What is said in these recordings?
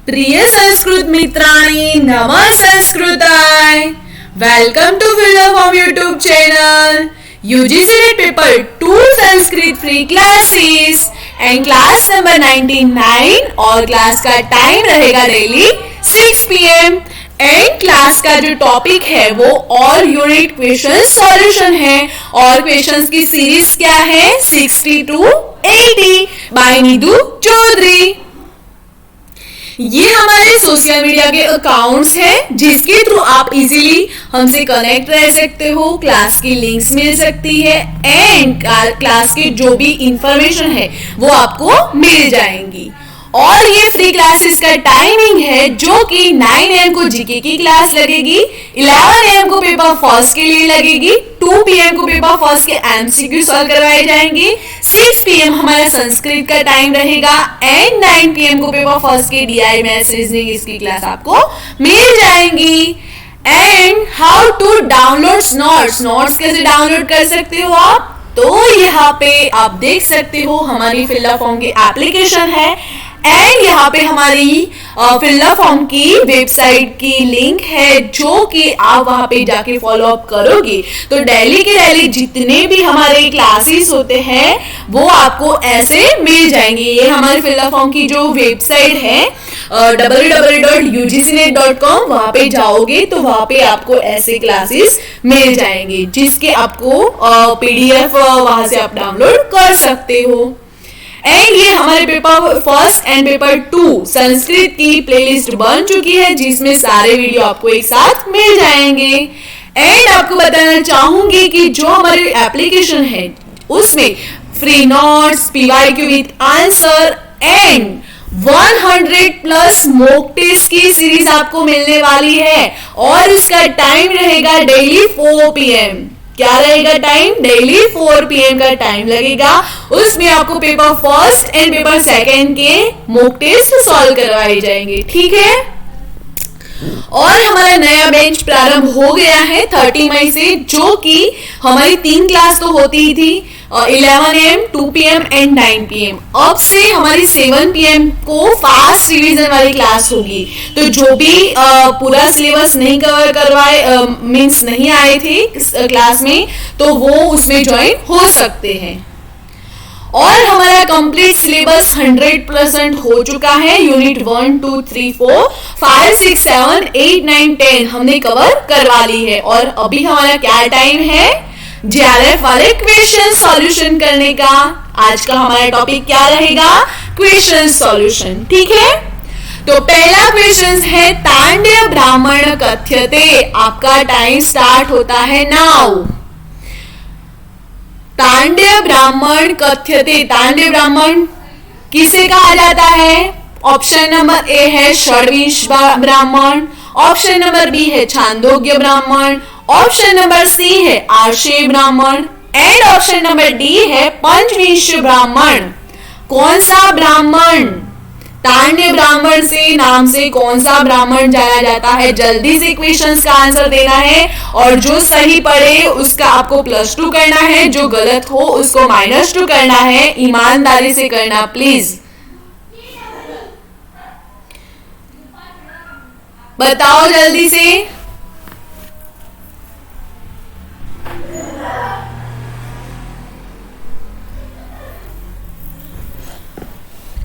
प्रिय संस्कृत मित्रांनी, नमः संस्कृताय. Welcome to Philoform YouTube channel. UGC NET paper 2 Sanskrit free classes and class number 99 और क्लास का टाइम रहेगा डेली 6 PM एंड क्लास का जो टॉपिक है वो ऑल यूनिट क्वेश्चन सॉल्यूशन है और क्वेश्चंस की सीरीज क्या है 60 to 80 बाय नीतू चौधरी. ये हमारे सोशल मीडिया के अकाउंट्स हैं जिसके थ्रू आप इजीली हमसे कनेक्ट रह सकते हो. क्लास की लिंक्स मिल सकती है एंड क्लास की जो भी इंफॉर्मेशन है वो आपको मिल जाएंगी. और ये फ्री क्लासेस का टाइमिंग है जो कि 9 AM को जीके की क्लास लगेगी, 11 AM को पेपर फर्स्ट के लिए लगेगी, 2 PM को पेपर फर्स्ट के MCQ सॉल्व करवाए जाएंगे, 6 PM हमारा संस्कृत का टाइम रहेगा एंड 9 PM को पेपर फर्स्ट के DI मैथ्स रीजनिंग इसकी क्लास आपको मिल जाएंगी. And how to download notes कैसे डाउनलोड कर सकते हो आप, तो यहाँ पे आप देख सकते हो हमारी फिलोफॉर्म की एप्लीकेशन है एंड यहाँ पे हमारी फिलोफॉर्म की वेबसाइट की लिंक है जो कि आप वहां पे जाके फॉलो अप करोगे तो डेली के डेली जितने भी हमारे क्लासेस होते हैं वो आपको ऐसे मिल जाएंगे. ये हमारी फिलोफॉर्म की जो वेबसाइट है www.ugcnet.com, वहां पे जाओगे तो वहां पे आपको ऐसे क्लासेस मिल जाएंगे जिसके आपको PDF वहां से आप डाउनलोड कर सकते हो. एंड ये हमारे paper first and paper 2 Sanskrit की प्लेलिस्ट बन चुकी है जिसमें सारे वीडियो आपको एक साथ मिल जाएंगे. एंड आपको बताना चाहूंगी कि जो हमारी एप्लीकेशन है उसमें free notes, PYQ with answer and 100+ mock test की सीरीज आपको मिलने वाली है और इसका टाइम रहेगा डेली 4 PM. क्या रहेगा टाइम, डेली 4 PM का टाइम लगेगा. उसमें आपको paper first and paper second के मॉक टेस्ट सॉल्व करवाए जाएंगे. ठीक है. और हमारा नया बैच प्रारंभ हो गया है 30 मई से, जो कि हमारी 3 क्लास तो होती ही थी 11 AM, 2 PM एंड 9 PM. अब से हमारी 7 PM को फास्ट रिवीजन वाली क्लास होगी. तो जो भी पूरा सिलेबस नहीं कवर करवाए मींस नहीं आए थे क्लास में तो वो उसमें ज्वाइन हो सकते हैं. और हमारा कंप्लीट सिलेबस 100% हो चुका है. यूनिट 1, 2, 3, 4, 5, 6, 7, 8, 9, 10 हमने कवर करवा ली है. और अभी हमारा क्या टाइम है, JRF वाले क्वेश्चन सॉल्यूशन करने का. आज का हमारा टॉपिक क्या रहेगा, क्वेश्चन सॉल्यूशन. ठीक है. तो पहला क्वेश्चन है तांड्य ब्राह्मण कथ्यते. आपका टाइम स्टार्ट होता है नाउ. तांड्य ब्राह्मण कथ्यते. तांड्य ब्राह्मण किसे कहा जाता है. ऑप्शन नंबर ए है षड्विंश ब्राह्मण, ऑप्शन नंबर बी है छांदोग्य ब्राह्मण, ऑप्शन नंबर सी है आर्षेय ब्राह्मण एंड ऑप्शन नंबर डी है पंचविंश ब्राह्मण. कौन सा ब्राह्मण, तांड्य ब्राह्मण से नाम से कौन सा ब्राह्मण जाना जाता है. जल्दी से क्वेश्चंस का आंसर देना है और जो सही पढ़े उसका आपको +2 करना है, जो गलत हो उसको -2 करना है. ईमानदारी से करना प्लीज. बताओ जल्दी से.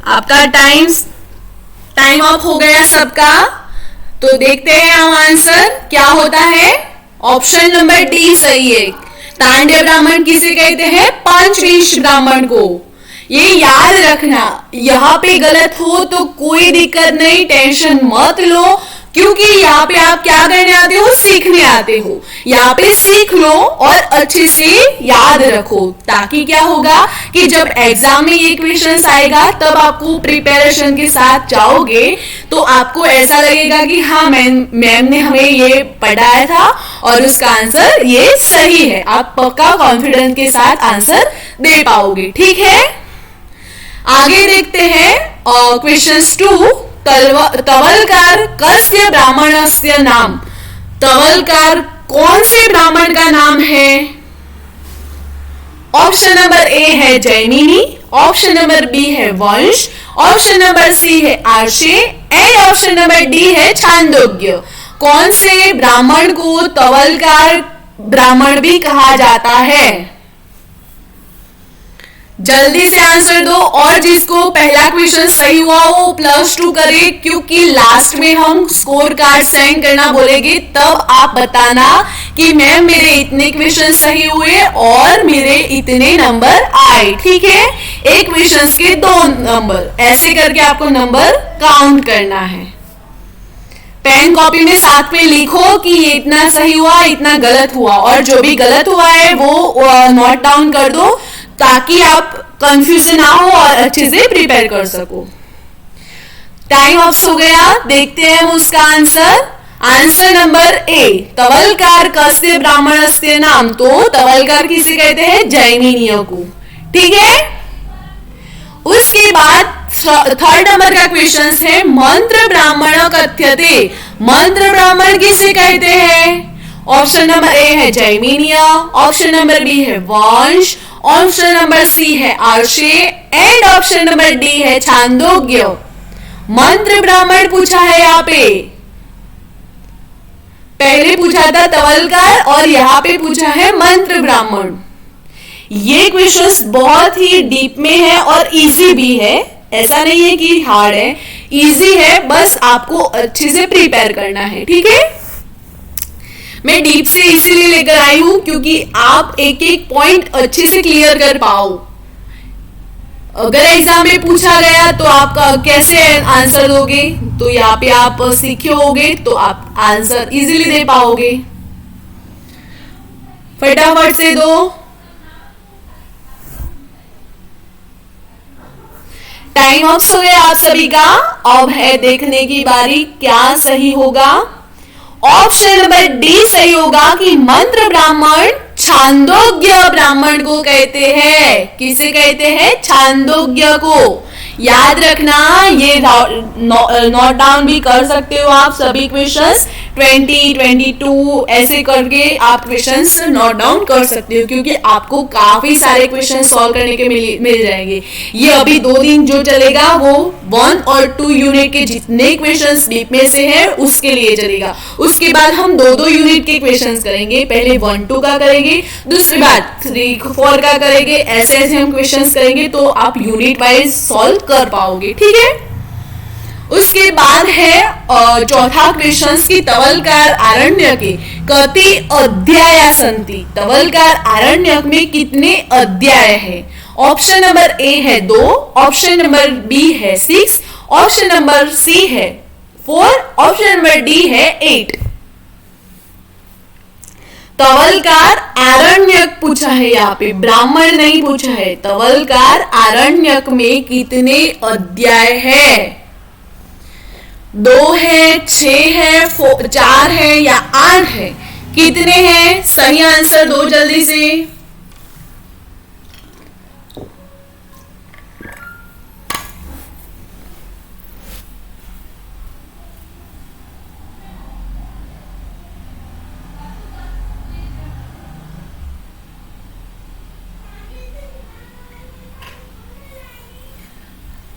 आपका टाइम अप हो गया सबका. तो देखते हैं हम आंसर क्या होता है. ऑप्शन नंबर डी सही है. तांड्य ब्राह्मण किसे कहते हैं, पंचविंश ब्राह्मण को. ये याद रखना, यहाँ पे गलत हो तो कोई दिक्कत नहीं, टेंशन मत लो, क्योंकि यहाँ पे आप क्या करने आते हो, सीखने आते हो. यहाँ पे सीख लो और अच्छे से याद रखो ताकि क्या होगा कि जब एग्जाम में ये क्वेश्चंस आएगा तब आपको प्रिपरेशन के साथ जाओगे तो आपको ऐसा लगेगा कि हाँ मैम ने हमें ये पढ़ाया था और उसका आंसर ये सही है. आप पक्का कॉन्फिडेंस के साथ आंसर दे पाओगे. ठीक है. आगे देखते हैं क्वेश्चन 2. तवलकार कस्य ब्राह्मणस्य नाम. तवलकार कौन से ब्राह्मण का नाम है. ऑप्शन नंबर ए है जैमिनी, ऑप्शन नंबर बी है वंश, ऑप्शन नंबर सी है आर्षे एंड ऑप्शन नंबर डी है छांदोग्य। कौन से ब्राह्मण को तवलकार ब्राह्मण भी कहा जाता है? जल्दी से आंसर दो, और जिसको पहला क्वेश्चन सही हुआ वो +2 करे, क्योंकि लास्ट में हम स्कोर कार्ड सेंड करना बोलेंगे, तब आप बताना कि मैम मेरे इतने क्वेश्चन सही हुए और मेरे इतने नंबर आए। ठीक है, एक क्वेश्चन के 2 नंबर, ऐसे करके आपको नंबर काउंट करना है। पेन कॉपी में साथ में लिखो कि ये इतना सही हुआ, इतना गलत हुआ, और जो भी गलत हुआ है वो नोट डाउन कर दो, ताकि आप कंफ्यूजन ना हो और अच्छे से प्रिपेयर कर सको। टाइम ऑफ हो गया, देखते हैं उसका answer. Answer number A, Talavakar कस्य ब्राह्मणस्य नाम। तो तवलकार किसे कहते हैं? जैमिनियों को। ठीक है, उसके बाद 3rd नंबर का क्वेश्चन है मंत्र ब्राह्मण कथ्यते। मंत्र ब्राह्मण किसे कहते हैं? ऑप्शन नंबर ए है जैमिनीय, ऑप्शन नंबर बी है वंश, ऑप्शन नंबर सी है आर्षे एंड ऑप्शन नंबर डी है छांदोग्य। मंत्र ब्राह्मण पूछा है यहाँ पे, पहले पूछा था तवलकार और यहाँ पे पूछा है मंत्र ब्राह्मण। ये क्वेश्चंस बहुत ही डीप में है और इजी भी है, ऐसा नहीं है कि हार्ड है, इजी है, बस आपको अच्छे से प्रिपेयर करना है। ठीक है, मैं डीप से इसीलिए लेकर आई हूं क्योंकि आप एक एक पॉइंट अच्छे से क्लियर कर पाओ। अगर एग्जाम में पूछा गया तो आप कैसे आंसर दोगे, तो यहाँ पे आप सीखे होगे तो आप आंसर इजीली दे पाओगे। फटाफट से दो। टाइम ऑफ हो गया आप सभी का, अब है देखने की बारी क्या सही होगा। ऑप्शन नंबर डी सही होगा कि मंत्र ब्राह्मण छांदोग्य ब्राह्मण को कहते हैं। किसे कहते हैं? छांदोग्य को। याद रखना, ये नोट डाउन भी कर सकते हो आप सभी क्वेश्चंस, 20, 22 ऐसे करके आप क्वेश्चंस नोट डाउन कर सकते हो, क्योंकि आपको काफी सारे क्वेश्चन सॉल्व करने के मिल जाएंगे। ये अभी 2 दिन जो चलेगा वो 1 और 2 यूनिट के जितने क्वेश्चंस डीप में से है उसके लिए चलेगा। उसके बाद हम 2-2 यूनिट के क्वेश्चंस करेंगे, पहले 1-2 का करेंगे, दूसरी बार 3-4 का करेंगे, ऐसे ऐसे हम क्वेश्चंस करेंगे तो आप यूनिट वाइज सॉल्व कर पाओगे। ठीक है, उसके बाद है चौथा क्वेश्चन की तवलकार आरण्य के कति अध्याय संति। तवलकार आरण्यक में कितने अध्याय है? ऑप्शन नंबर ए है 2, ऑप्शन नंबर बी है 6, ऑप्शन नंबर सी है 4, ऑप्शन नंबर डी है 8। तवलकार आरण्यक पूछा है, यहाँ पे ब्राह्मण नहीं पूछा है। तवलकार आरण्यक में कितने अध्याय है? 2 है, 6 है, 4 है या 8 है? कितने हैं? सही आंसर दो जल्दी से।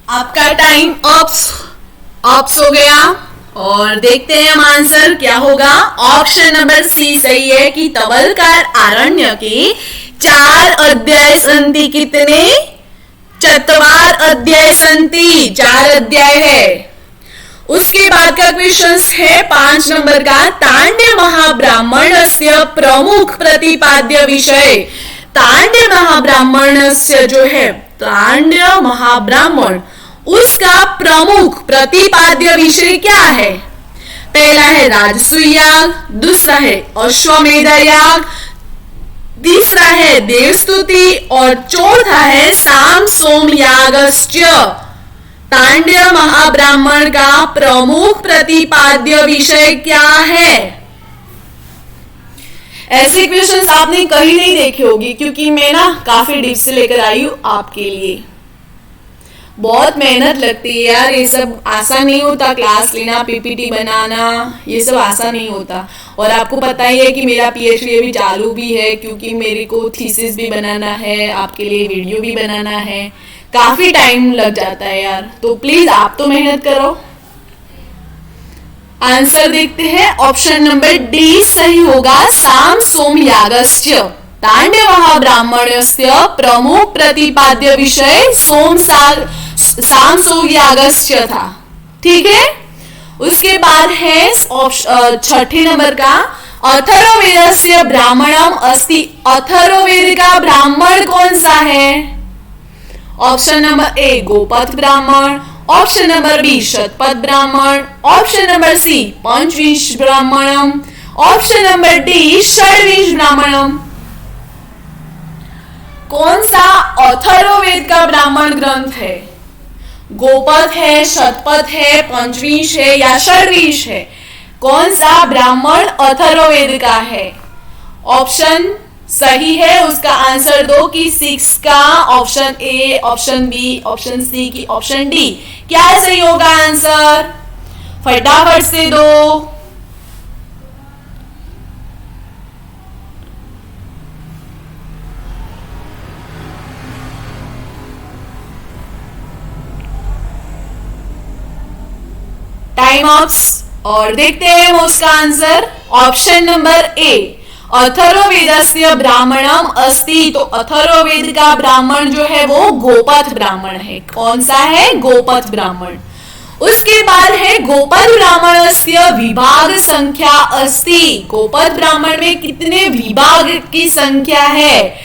आपका टाइम अप हो गया और देखते हैं हम आंसर क्या होगा। ऑप्शन नंबर सी सही है कि तवलकार आरण्य के 4 अध्याय संति। कितने? 4 अध्याय संति, 4 अध्याय है। उसके बाद का क्वेश्चन है 5 नंबर का, तांड्य महाब्राह्मण से प्रमुख प्रतिपाद्य विषय। तांड्य महाब्राह्मण से जो है तांड्य महाब्राह्मण, उसका प्रमुख प्रतिपाद्य विषय क्या है? पहला है राजसूय याग, दूसरा है अश्वमेध याग, तीसरा है देवस्तुति और चौथा है साम सोम यागश्च। तांड्य महाब्राह्मण का प्रमुख प्रतिपाद्य विषय क्या है? ऐसे क्वेश्चंस आपने कहीं नहीं देखे होगी, क्योंकि मैं ना काफी डीप से लेकर आई हूं आपके लिए। बहुत मेहनत लगती है यार, ये सब आसान नहीं होता। क्लास लेना, पीपीटी बनाना, ये सब आसान नहीं होता। और आपको पता ही है कि मेरा पीएचडी अभी चालू भी है, क्योंकि मेरे को थीसिस भी बनाना है, आपके लिए वीडियो भी बनाना है। काफी टाइम लग जाता है यार, तो प्लीज आप तो मेहनत करो। आंसर देखते हैं, ऑप्शन नंबर डी सही होगा। साम सोम यागस्य तांडवः ब्राह्मणस्य प्रमुख प्रतिपाद्य विषय साम सोम यागस्य था। ठीक है, उसके बाद है छठे नंबर का, अथर्ववेदस्य ब्राह्मणम अस्ति। अथर्ववेद का ब्राह्मण कौन सा है? ऑप्शन नंबर ए गोपथ ब्राह्मण, option number B Shatapatha Brahmana, option number C Panchavimsha Brahmanam, option number D Shadvimsha Brahmanam. कौन सा अथर्ववेद का ब्राह्मण ग्रंथ है? गोपथ है, शतपथ है, पंचविंश है या षड्विंश है? कौन सा ब्राह्मण अथर्ववेद का है? ऑप्शन सही है, उसका आंसर दो कि 6 का option A, option B, option C की ऑप्शन डी। क्या सही होगा आंसर? फटाफट से दो। टाइम ऑप्स और देखते हैं उसका आंसर। ऑप्शन नंबर ए अथर्ववेदस्य ब्राह्मणम अस्ति, तो अथर्ववेद का ब्राह्मण जो है वो गोपथ ब्राह्मण है। कौन सा है? गोपथ ब्राह्मण। उसके बाद है गोपथ ब्राह्मणस्य विभाग संख्या अस्ति। गोपथ ब्राह्मण में कितने विभाग की संख्या है?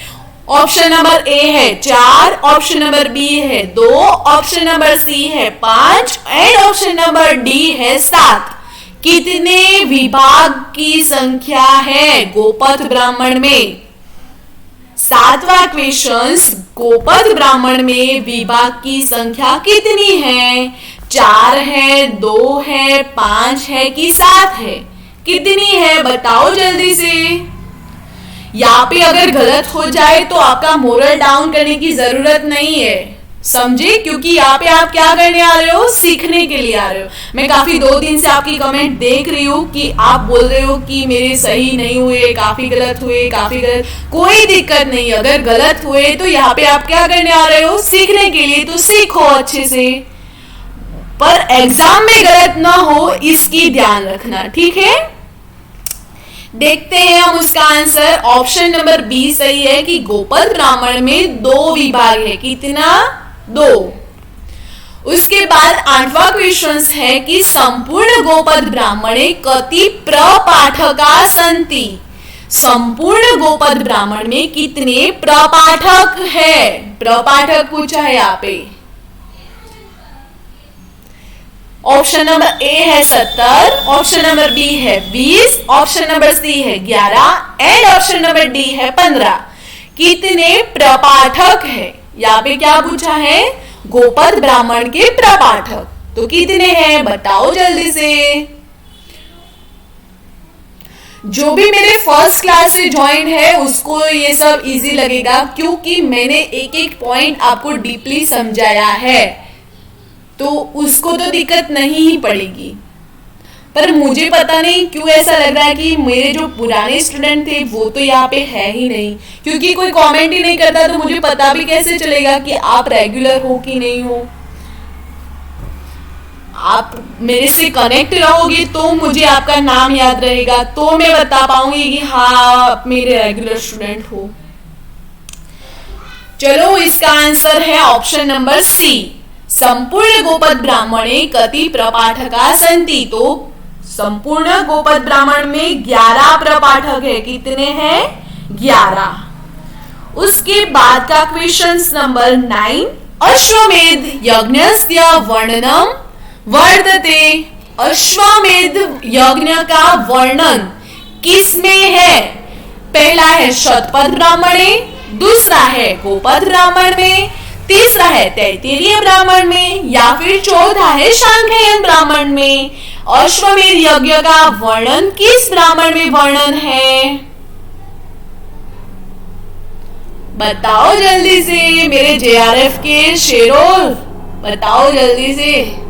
ऑप्शन नंबर ए है 4, ऑप्शन नंबर बी है 2, ऑप्शन नंबर सी है 5 एंड ऑप्शन नंबर डी है 7। कितने विभाग की संख्या है गोपथ ब्राह्मण में? 7वां क्वेश्चंस, गोपथ ब्राह्मण में विभाग की संख्या कितनी है? 4 है, 2 है, 5 है कि 7 है? कितनी है बताओ जल्दी से। यहाँ पे अगर गलत हो जाए तो आपका मोरल डाउन करने की जरूरत नहीं है, समझे? क्योंकि यहाँ पे आप क्या करने आ रहे हो? सीखने के लिए आ रहे हो। मैं काफी 2 दिन से आपकी कमेंट देख रही हूँ कि आप बोल रहे हो कि मेरे सही नहीं हुए, काफी गलत हुए, काफी गलत। कोई दिक्कत नहीं, अगर गलत हुए तो यहाँ पे आप क्या करने आ रहे हो? सीखने के लिए, तो सीखो अच्छे से, पर एग्जाम में गलत ना हो इसकी ध्यान रखना, ठीक है? देखते हैं हम उसका आंसर। ऑप्शन नंबर बी सही है कि गोपथ ब्राह्मण में 2 विभाग है। कितना? 2। उसके बाद 8वां क्वेश्चन है कि संपूर्ण गोपथ ब्राह्मणे कति प्रपाठका सन्ति। संपूर्ण गोपथ ब्राह्मण में कितने प्रपाठक है? प्रपाठक पूछा है यहाँ पे। ऑप्शन नंबर ए है 70, ऑप्शन नंबर बी है 20, ऑप्शन नंबर सी है 11 एंड ऑप्शन नंबर डी है 15। कितने प्रपाठक है? यहाँ पे क्या पूछा है? गोपथ ब्राह्मण के प्रपाठक, तो कितने हैं बताओ जल्दी से। जो भी मेरे फर्स्ट क्लास से ज्वाइन है उसको ये सब इजी लगेगा, क्योंकि मैंने एक एक पॉइंट आपको डीपली समझाया है, तो उसको तो दिक्कत नहीं ही पड़ेगी। पर मुझे पता नहीं क्यों ऐसा लग रहा है कि मेरे जो पुराने स्टूडेंट थे वो तो यहाँ पे है ही नहीं, क्योंकि कोई कमेंट ही नहीं करता, तो मुझे पता भी कैसे चलेगा कि आप रेगुलर हो कि नहीं हो। आप मेरे से कनेक्ट रहोगे तो मुझे आपका नाम याद रहेगा, तो मैं बता पाऊंगी कि हाँ आप मेरे रेगुलर स्टूडेंट हो। चलो, इसका आंसर है ऑप्शन नंबर सी। संपूर्ण गोपथ ब्राह्मणे कति प्रपाठका सन्ति, तो संपूर्ण गोपथ ब्राह्मण में 11 प्रपाठक है। कितने हैं? 11। उसके बाद का क्वेश्चन नंबर 9, अश्वमेध यज्ञस्य वर्णनम वर्तते। अश्वमेध यज्ञ का वर्णन किसमें है? पहला है शतपथ ब्राह्मणे, दूसरा है गोपथ ब्राह्मण में, तीसरा है तैत्तिरीय ब्राह्मण में, या फिर चौथा है सांख्ययन ब्राह्मण में। अश्वमेध यज्ञ का वर्णन किस ब्राह्मण में वर्णन है? बताओ जल्दी से मेरे जेआरएफ के शेरों, बताओ जल्दी से।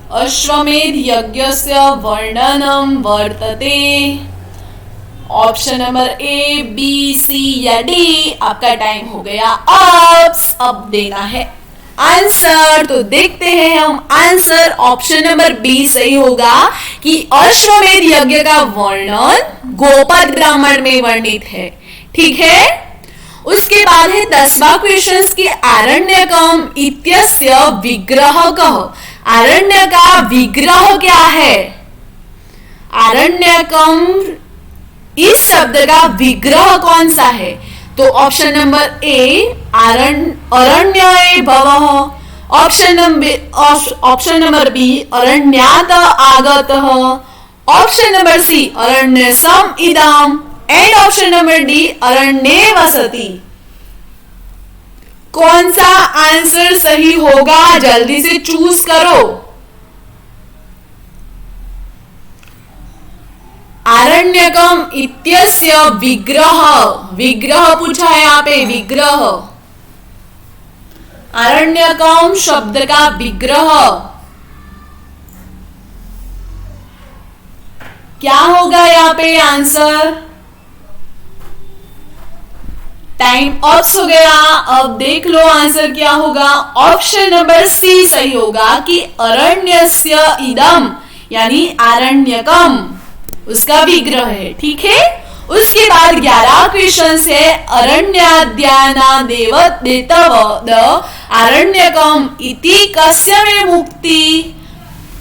अश्वमेध यज्ञस्य वर्णनम वर्तते। ऑप्शन नंबर ए, बी, सी या डी। आपका टाइम हो गया अब देना है आंसर। तो देखते हैं हम आंसर। ऑप्शन नंबर बी सही होगा कि अश्वमेध यज्ञ का वर्णन गोपद ब्राह्मण में वर्णित है। ठीक है। उसके बाद है 10वां क्वेश्चन की आरण्यकम इत्यस्य विग्रह कह। आरण्य का विग्रह क्या है? आरण्यकम इस शब्द का विग्रह कौन सा है? तो ऑप्शन नंबर ए अरण्य भवः, ऑप्शन नंबर बी अरण्यात आगतः, ऑप्शन नंबर सी अरण्यसम इदम एंड ऑप्शन नंबर डी अरण्ये वसति। कौन सा आंसर सही होगा? जल्दी से चूज करो। आरण्यकम इत्यस्य विग्रह, विग्रह पूछा है यहाँ पे, विग्रह। आरण्यकम शब्द का विग्रह क्या होगा यहाँ पे आंसर? टाइम अप हो गया। अब देख लो आंसर क्या होगा। ऑप्शन नंबर सी सही होगा कि अरण्यस्य इदम यानी आरण्यकम उसका विग्रह है। ठीक है। उसके बाद 11 क्वेश्चन है अरण्याद्यानादेव देतवद आरण्यकम इति कस्य में मुक्ति।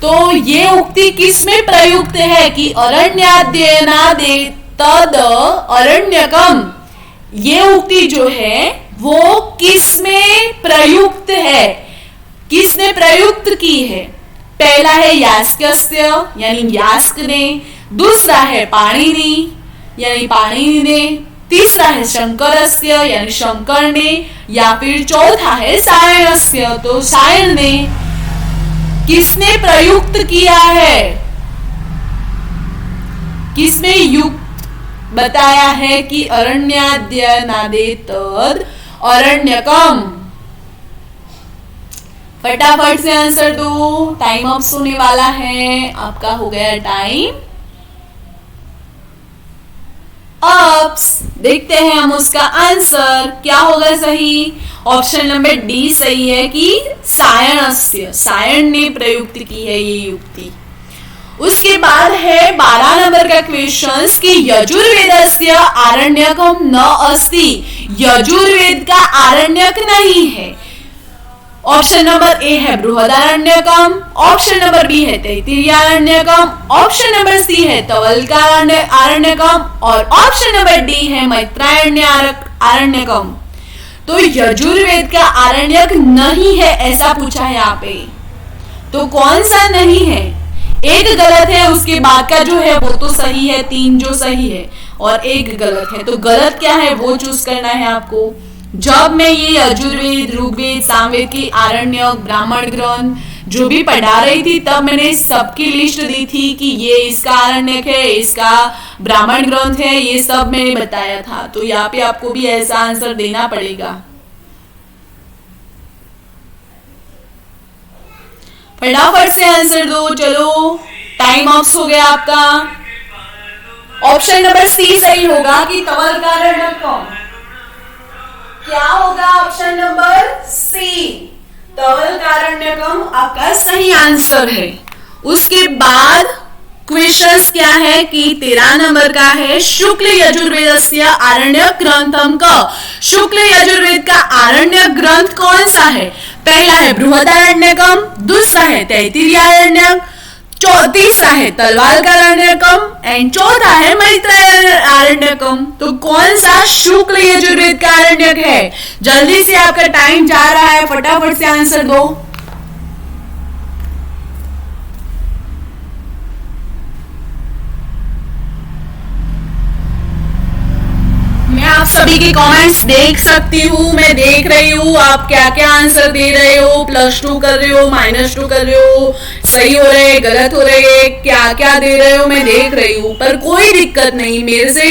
तो ये उक्ति किसमें प्रयुक्त है कि अरण्याद्यानादेतद अरण्यकम, ये उक्ति जो है वो किसमें प्रयुक्त है, किसने प्रयुक्त की है? पहला है यास्कस्य यानी यास्क ने, दूसरा है पाणिनि यानी पाणिनि ने, तीसरा है शंकरस्य यानी शंकर ने, या फिर चौथा है सायणस्य तो सायण ने। किसने प्रयुक्त किया है? किसने युक्त बताया है कि अरण्याद्यानादेतद अरण्यकम? फटाफट से आंसर दो, टाइम अप होने वाला है। आपका हो गया टाइम अप। देखते हैं हम उसका आंसर क्या होगा सही। ऑप्शन नंबर डी सही है कि सायणस्य, सायण ने प्रयुक्त की है ये युक्ति। उसके बाद है 12 नंबर का क्वेश्चन कि यजुर्वेदस्य आरण्यकम न अस्ति। यजुर्वेद का आरण्यक नहीं है। ऑप्शन नंबर ए है बृहदारण्यकम, ऑप्शन नंबर बी है तैत्तिरीयारण्यकम, ऑप्शन नंबर सी है तवलकारण्यकम और ऑप्शन नंबर डी है मैत्रारण्यकम। तो यजुर्वेद का आरण्यक नहीं है ऐसा पूछा है यहाँ पे। तो कौन सा नहीं है? एक गलत है, उसके बाद का जो है वो तो सही है, 3 जो सही है और एक गलत है। तो गलत क्या है वो चूज करना है आपको। जब मैं ये यजुर्वेद, ऋग्वेद, सामवेद की आरण्यक, ब्राह्मण ग्रंथ जो भी पढ़ा रही थी तब मैंने सबकी लिस्ट दी थी कि ये इसका आरण्यक है, इसका ब्राह्मण ग्रंथ है, ये सब मैंने बताया था। तो यहाँ पे आपको भी ऐसा आंसर देना पड़ेगा। फटाफट से आंसर दो, चलो टाइम ऑफ हो गया आपका। ऑप्शन नंबर सी सही होगा कि तवलकारण्यकम। क्या होगा? ऑप्शन नंबर सी तवलकारण्यकम आपका सही आंसर है। उसके बाद क्वेश्चंस क्या है कि 13 नंबर का है शुक्ल यजुर्वेदस्य आरण्यक ग्रंथम का। शुक्ल यजुर्वेद का आरण्यक ग्रंथ कौन सा है? पहला है बृहदारण्यकम, दूसरा है तैत्तिरीयारण्यक, तीसरा है तलवालकारण्यकम एंड चौथा है मैत्रारण्यकम। तो कौन सा शुक्ल यजुर्वेद का आरण्यक है? जल्दी से आपका टाइम जा रहा है, फटाफट से आंसर दो। मैं आप सभी के कमेंट्स देख सकती हूँ, मैं देख रही हूँ आप क्या क्या आंसर दे रहे हो, +2 कर रहे हो, -2 कर रहे हो, सही हो रहे हैं, गलत हो रहे हैं, क्या क्या दे रहे हो मैं देख रही हूँ। पर कोई दिक्कत नहीं, मेरे से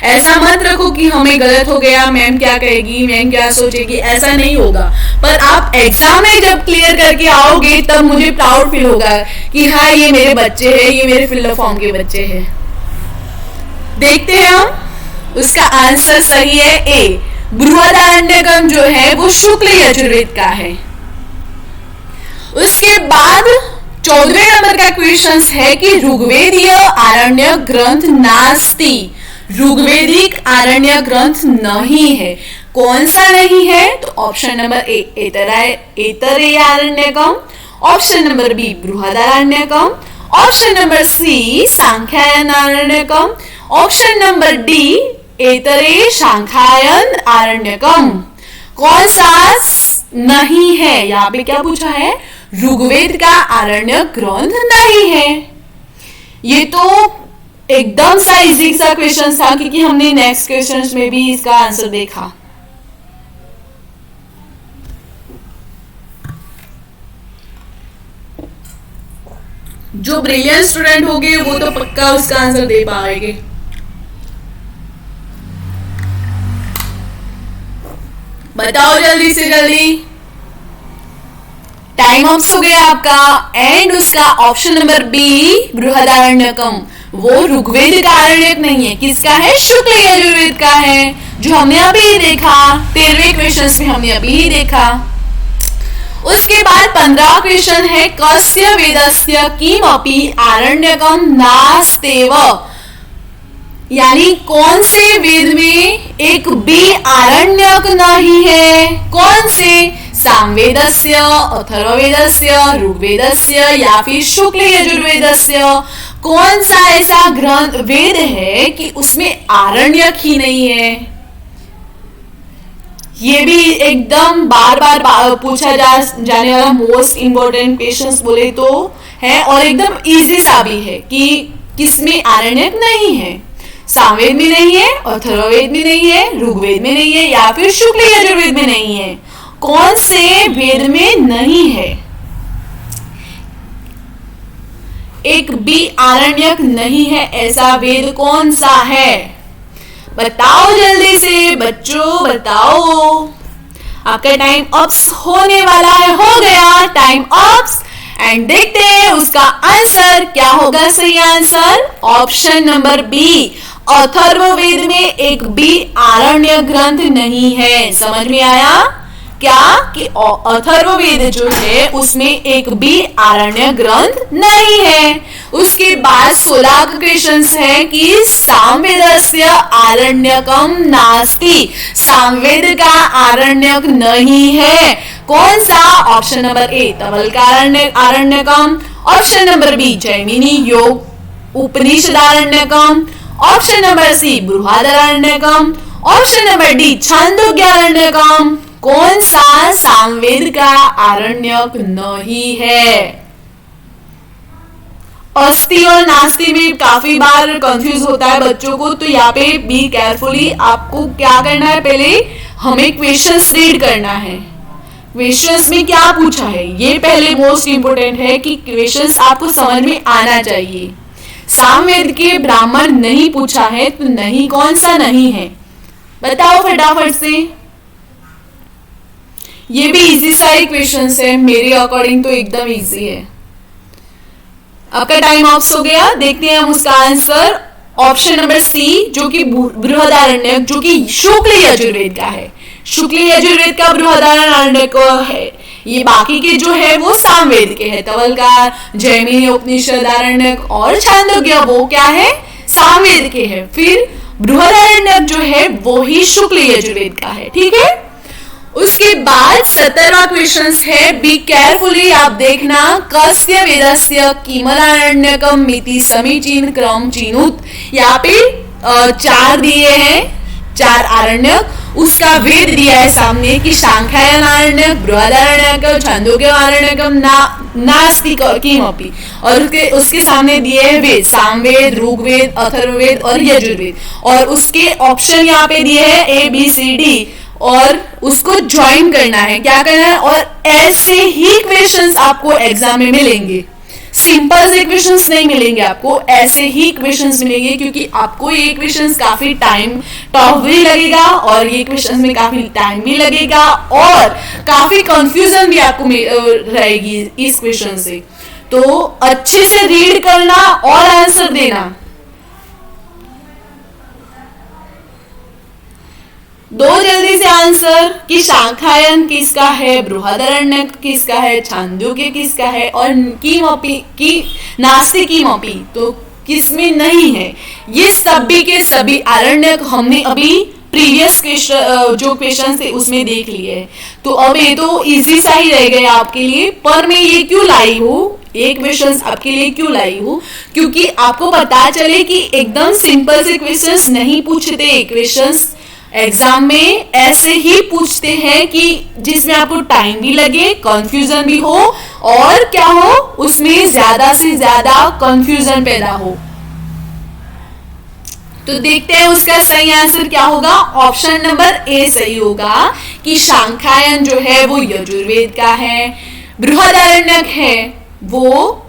ऐसा मत रखो कि हमें गलत हो गया, मैम क्या कहेगी, मैम क्या सोचेगी, ऐसा नहीं होगा। पर आप एग्जाम में जब क्लियर करके आओगे तब मुझे प्राउड फील होगा कि हाँ ये मेरे बच्चे हैं, ये मेरे फिलर फॉर्म के बच्चे हैं। देखते हैं हम, उसका आंसर सही है ए, बृहदारण्यकम जो है वो शुक्ल यजुर्वेद का है। उसके बाद 14वें नंबर का क्वेश्चन है कि ऋग्वेदीय आरण्य ग्रंथ नास्ति, ऋग्वेदिक आरण्य ग्रंथ नहीं है। कौन सा नहीं है? तो option number A Aitareya Aranyakam, option number B Brihadaranyakam, option number C Sankhayana Aranyakam, option number D Aitareya Sankhayana Aranyakam. कौन सा नहीं है? यहाँ पे क्या पूछा है? ऋग्वेद का आरण्य ग्रंथ नहीं है। ये तो एकदम सा इजी सा क्वेश्चन था क्योंकि हमने नेक्स्ट क्वेश्चन में भी इसका आंसर देखा। जो ब्रिलियंट स्टूडेंट होंगे वो तो पक्का उसका आंसर दे पाएंगे। बताओ जल्दी से जल्दी, टाइम अप हो गया आपका। एंड उसका ऑप्शन नंबर बी बृहदारण्यकम वो ऋग्वेद का आरण्यक नहीं है। किसका है? शुक्ल यजुर्वेद का है, जो हमने अभी देखा 13वें क्वेश्चन में हमने अभी ही देखा। उसके बाद 15वां क्वेश्चन है कस्य वेदस्य किमपि आरण्यकम नास्तेव, यानी कौन से वेद में एक भी आरण्यक नहीं है? कौन से? सामवेदस्य, अथर्ववेदस्य, ऋग्वेदस्य या फिर शुक्ल यजुर्वेदस्य। कौन सा ऐसा ग्रंथ वेद है कि उसमें आरण्यक ही नहीं है? ये भी एकदम बार बार पूछा जाने वाला मोस्ट इंपॉर्टेंट क्वेश्चन बोले तो है, और एकदम इजी सा भी है कि किसमें आरण्यक नहीं है। सामवेद में नहीं है, अथर्ववेद में नहीं है, ऋग्वेद में नहीं है या फिर शुक्ल यजुर्वेद में नहीं है। कौन से वेद में नहीं है? एक भी आरण्यक नहीं है ऐसा वेद कौन सा है? बताओ जल्दी से बच्चों, बताओ। आपका टाइम अप्स होने वाला है, हो गया टाइम अप्स। एंड देखते हैं उसका आंसर क्या होगा। सही answer option number B, Atharvaveda में एक भी आरण्य ग्रंथ नहीं है। समझ में आया क्या? कि अथर्ववेद जो है उसमें एक भी आरण्य ग्रंथ नहीं है। उसके बाद 16 क्वेश्चन है कि सामवेदस्य आरण्यकम नास्ति, सामवेद का आरण्यक नहीं है। कौन सा? ऑप्शन नंबर ए तवल का Aranyakam, option number B Jaimini Yoga Upanishad Aranyakam, option number C Brihadaranyakam, option number D Chandogya Aranyakam. कौन सा सामवेद का आरण्यक नहीं है? अस्ति और नास्ति में काफी बार कंफ्यूज होता है बच्चों को, तो यहाँ पे बी केयरफुली। आपको क्या करना है? पहले हमें क्वेश्चंस रीड करना है। क्वेश्चंस में क्या पूछा है ये पहले मोस्ट इंपोर्टेंट है कि क्वेश्चंस आपको समझ में आना चाहिए। सामवेद के ब्राह्मण नहीं पूछा है तो नहीं कौन सा नहीं है? बताओ फटाफट से। ये भी इजी सा ही क्वेश्चन है, मेरे अकॉर्डिंग तो एकदम इजी है। आपका टाइम ऑफ हो गया। देखते हैं हम उसका आंसर। ऑप्शन नंबर सी जो कि बृहदारण्यक जो कि शुक्ल यजुर्वेद का है, शुक्ल यजुर्वेद का बृहदारण्यक है। ये बाकी के जो है वो सामवेद के है, तवलकार, जैमिनी उपनिषद आरण्यक और छांदोग्य वो क्या है? सामवेद के है। फिर बृहदारण्यक जो है वो ही शुक्ल यजुर्वेद का है। ठीक है। उसके बाद 17वां क्वेश्चन है, बी केयरफुली आप देखना। कस्य वेदस्य किमलारण्यकम मिति समीचीन क्रम चिनुत। यहाँ पे 4 दिए हैं 4 आरण्यक, उसका वेद दिया है सामने कि शांखायन आरण्यक, बृहदारण्यक, छांदोग्य आरण्यकम, नास्तिक किमपि, और उसके सामने दिए हैं वेद, सामवेद, ऋग्वेद, अथर्ववेद और यजुर्वेद, और उसके ऑप्शन यहाँ पे दिए हैं ABCD, और उसको ज्वाइन करना है, क्या करना है, और ऐसे ही क्वेश्चंस आपको एग्जाम में मिलेंगे, सिंपल से क्वेश्चंस नहीं मिलेंगे आपको, ऐसे ही क्वेश्चंस मिलेंगे, क्योंकि आपको ये क्वेश्चंस काफी टाइम टफ भी लगेगा और ये क्वेश्चंस में काफी टाइम भी लगेगा और काफी कंफ्यूजन भी आपको रहेगी इस क्वेश्चन से। तो अच्छे से रीड करना और आंसर देना। दो जल्दी से आंसर कि शांखायन किसका है, बृहदारण्यक किसका है, छांदोग्य किसका है, और किमपि की नास्तिक किमपि तो किसमें नहीं है। ये सभी के सभी आरण्यक हमने अभी प्रीवियस जो क्वेश्चन थे उसमें देख लिए। तो अब ये तो इजी सा ही रह गया आपके लिए, पर मैं ये क्यों लाई हूँ, ये क्वेश्चंस आपके लिए क्यों लाई हूँ, क्योंकि आपको पता चले कि एकदम सिंपल से क्वेश्चंस नहीं पूछते, क्वेश्चंस एग्जाम में ऐसे ही पूछते हैं कि जिसमें आपको टाइम भी लगे, कंफ्यूजन भी हो, और क्या हो, उसमें ज्यादा से ज्यादा कंफ्यूजन पैदा हो। तो देखते हैं उसका सही आंसर क्या होगा। ऑप्शन नंबर ए सही होगा कि शांखायन जो है वो यजुर्वेद का है, बृहदारण्यक है वो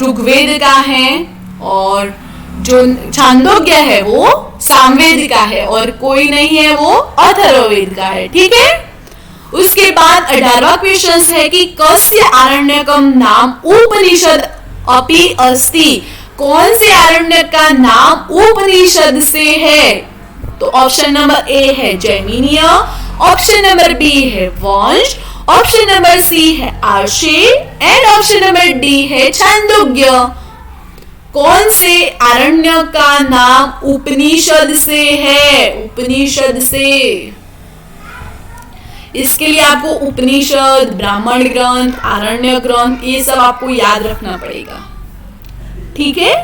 ऋग्वेद का है, और जो छांदोग्य है वो सामवेद का है, और कोई नहीं है वो अथर्ववेद का है। ठीक है, उसके बाद 18वां क्वेश्चन है कि कस्य आरण्यकम नाम उपनिषद अपि अस्ति, कौन से आरण्यक का नाम उपनिषद से है। तो ऑप्शन नंबर ए है जैमिनीय, ऑप्शन नंबर बी है वंश, ऑप्शन नंबर सी है आर्षे, एंड ऑप्शन नंबर डी है छांदोग्य। कौन से आरण्य का नाम उपनिषद से है, उपनिषद से। इसके लिए आपको उपनिषद, ब्राह्मण ग्रंथ, आरण्य ग्रंथ ये सब आपको याद रखना पड़ेगा। ठीक है,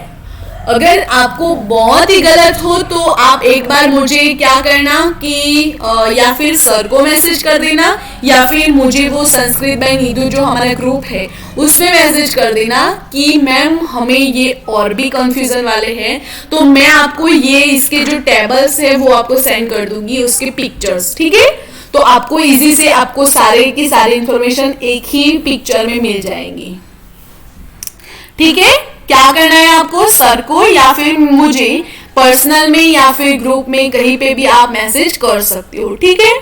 अगर आपको बहुत ही गलत हो तो आप एक बार मुझे क्या करना कि या फिर सर को मैसेज कर देना, या फिर मुझे वो संस्कृत बाय नीतू जो हमारा ग्रुप है उसमें मैसेज कर देना कि मैम हमें ये और भी कंफ्यूजन वाले हैं, तो मैं आपको ये इसके जो टेबल्स है वो आपको सेंड कर दूंगी, उसके पिक्चर्स। ठीक है, तो आपको इजी से आपको सारे की सारी इंफॉर्मेशन एक ही पिक्चर में मिल जाएंगी। ठीक है, क्या करना है आपको, सर को या फिर मुझे पर्सनल में या फिर ग्रुप में कहीं पे भी आप मैसेज कर सकते हो। ठीक है,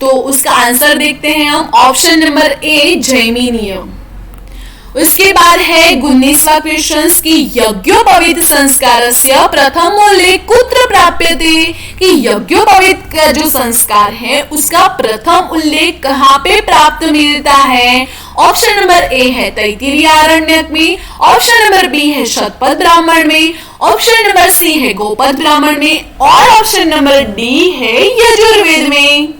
तो उसका आंसर देखते हैं हम। ऑप्शन नंबर ए जैमिनीय। उसके बाद है 19वां क्वेश्चन की यज्ञोपवीत संस्कारस्य प्रथम उल्लेख कुत्र प्राप्यते, कि यज्ञोपवीत का जो संस्कार है उसका प्रथम उल्लेख कहाँ पे प्राप्त मिलता है। ऑप्शन नंबर ए है तैत्तिरीय आरण्यक में, ऑप्शन नंबर बी है शतपथ ब्राह्मण में, ऑप्शन नंबर सी है गोपद ब्राह्मण में, और ऑप्शन नंबर डी है यजुर्वेद में।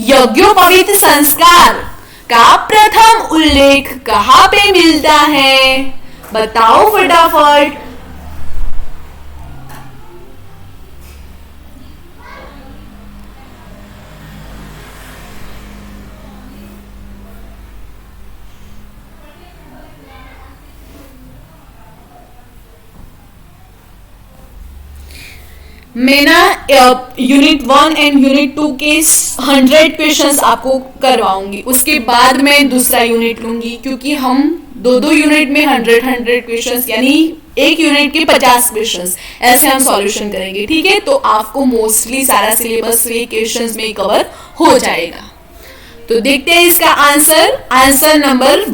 यज्ञोपवीत संस्कार का प्रथम उल्लेख कहाँ पे मिलता है, बताओ फटाफट। मैं ना यूनिट 1 एंड यूनिट 2 के 100 क्वेश्चंस आपको करवाऊंगी, उसके बाद मैं दूसरा यूनिट लूंगी, क्योंकि हम दो यूनिट में 100 क्वेश्चंस, यानी एक यूनिट के 50 क्वेश्चंस ऐसे हम सॉल्यूशन करेंगे। ठीक है, तो आपको मोस्टली सारा सिलेबस ये क्वेश्चंस में कवर हो जाएगा। तो देखते हैं इसका आंसर। आंसर नंबर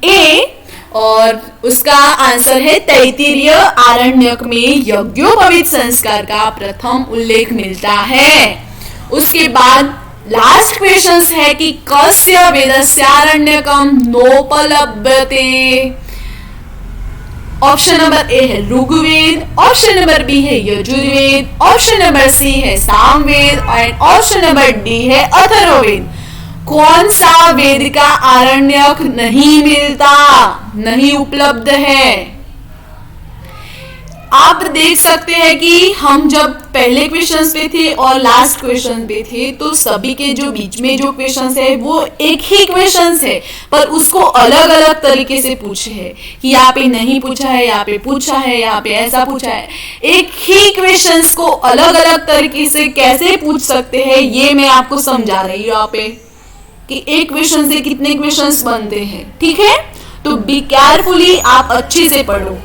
ए, और उसका आंसर है तैत्तिरीय आरण्यक में यज्ञोपवीत संस्कार का प्रथम उल्लेख मिलता है। उसके बाद लास्ट क्वेश्चन है कि कस्य वेदस्य आरण्यकम नोपलभ्यते। ऑप्शन नंबर ए है ऋग्वेद, ऑप्शन नंबर बी है यजुर्वेद, ऑप्शन नंबर सी है सामवेद, और ऑप्शन नंबर डी है अथर्ववेद। कौन सा वेद का आरण्यक नहीं मिलता, नहीं उपलब्ध है। आप देख सकते हैं कि हम जब पहले क्वेश्चंस पे थे और लास्ट क्वेश्चन पे थे तो सभी के जो बीच में जो क्वेश्चंस है वो एक ही क्वेश्चंस है, पर उसको अलग अलग तरीके से पूछे है कि यहाँ पे नहीं पूछा है, यहाँ पे पूछा है, यहाँ पे ऐसा पूछा है। एक ही क्वेश्चंस को अलग अलग तरीके से कैसे पूछ सकते हैं ये मैं आपको समझा रही हूँ यहाँ पे, कि एक क्वेश्चन से कितने क्वेश्चंस बनते हैं। ठीक है, तो बी केयरफुली, आप अच्छे से पढ़ो।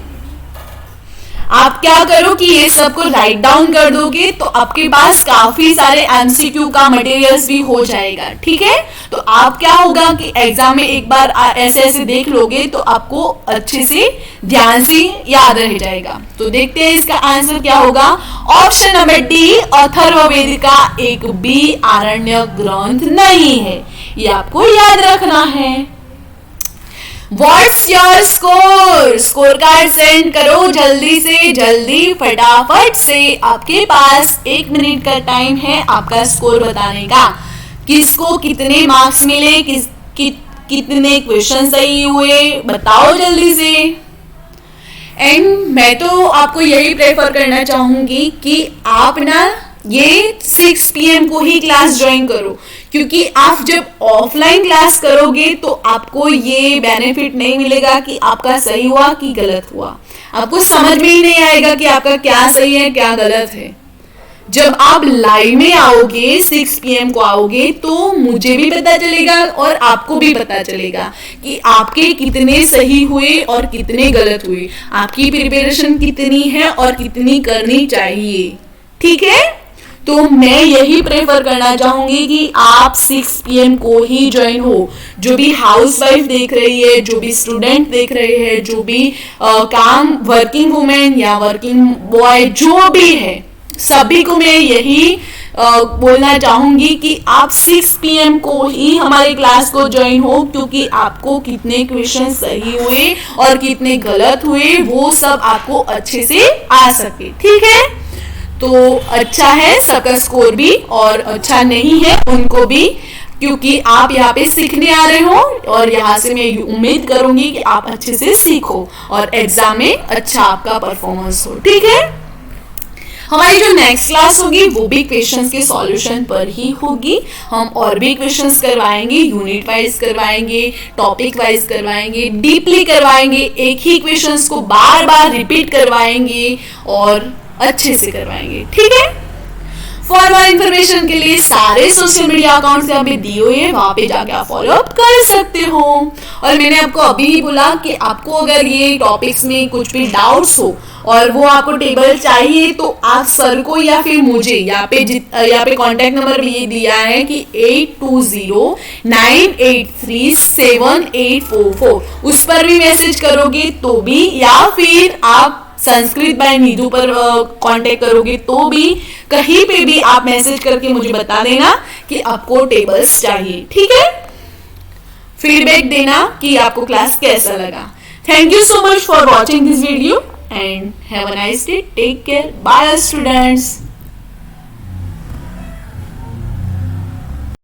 आप क्या करो कि ये सबको राइट डाउन कर दोगे तो आपके पास काफी सारे एमसीक्यू का मटेरियल्स भी हो जाएगा। ठीक है, तो आप क्या होगा कि एग्जाम में एक बार ऐसे ऐसे देख लोगे तो आपको अच्छे से ध्यान से याद रह जाएगा। तो देखते हैं इसका आंसर क्या होगा। ऑप्शन नंबर डी, अथर्ववेद का एक भी आरण्य ग्रंथ नहीं है, ये आपको याद रखना है। What's your score? Score card send करो जल्दी से जल्दी, फटाफट से। आपके पास 1 मिनट का टाइम है आपका स्कोर बताने का। किसको कितने मार्क्स मिले, कितने क्वेश्चन सही हुए, बताओ जल्दी से। एंड मैं तो आपको यही प्रेफर करना चाहूंगी कि आप ना ये 6 PM को ही क्लास ज्वाइन करो, क्योंकि आप जब ऑफलाइन क्लास करोगे तो आपको ये बेनिफिट नहीं मिलेगा कि आपका सही हुआ कि गलत हुआ। आपको समझ में ही नहीं आएगा कि आपका क्या सही है क्या गलत है। जब आप लाइव में आओगे 6 PM को आओगे तो मुझे भी पता चलेगा और आपको भी पता चलेगा कि आपके कितने सही हुए और कितने गलत हुए, आपकी प्रिपरेशन कितनी है और कितनी करनी चाहिए। ठीक है, तो मैं यही प्रेफर करना चाहूंगी कि आप 6 PM को ही ज्वाइन हो। जो भी हाउसवाइफ देख रही है, जो भी स्टूडेंट देख रहे हैं, जो भी काम वर्किंग वुमेन या वर्किंग बॉय जो भी है, सभी को मैं यही बोलना चाहूंगी कि आप 6 PM को ही हमारे क्लास को ज्वाइन हो, क्योंकि आपको कितने क्वेश्चन सही हुए और कितने गलत हुए वो सब आपको अच्छे से आ सके। ठीक है, तो अच्छा है सबका स्कोर भी, और अच्छा नहीं है उनको भी, क्योंकि आप यहाँ पे सीखने आ रहे हो और यहाँ से मैं उम्मीद करूंगी कि आप अच्छे से सीखो और एग्जाम में अच्छा आपका परफॉर्मेंस हो। ठीक है, हमारी जो नेक्स्ट क्लास होगी वो भी क्वेश्चंस के सॉल्यूशन पर ही होगी। हम और भी क्वेश्चंस करवाएंगे, यूनिट वाइज करवाएंगे, टॉपिक वाइज करवाएंगे, डीपली करवाएंगे, एक ही क्वेश्चंस को बार बार रिपीट करवाएंगे और अच्छे से करवाएंगे। ठीक है, फॉर मोर इन्फॉर्मेशन के लिए सारे सोशल मीडिया अकाउंट्स यहाँ पे दिए हुए हैं, वहां पे जाके आप फॉलो अप कर सकते हो। और मैंने आपको अभी ही बोला कि आपको अगर ये टॉपिक्स में कुछ भी डाउट्स हो और वो आपको टेबल चाहिए तो आप सर को या फिर मुझे यहाँ पे कांटेक्ट नंबर भी ये दिया है कि 8209837844, उस पर भी मैसेज करोगे तो भी, या फिर आप संस्कृत बाय नीतू पर कांटेक्ट करोगे तो भी, कहीं पे भी आप मैसेज करके मुझे बता देना कि आपको टेबल्स चाहिए। ठीक है, फीडबैक देना कि आपको क्लास कैसा लगा। Thank you so much for watching this video and have a nice day. Take care, bye students.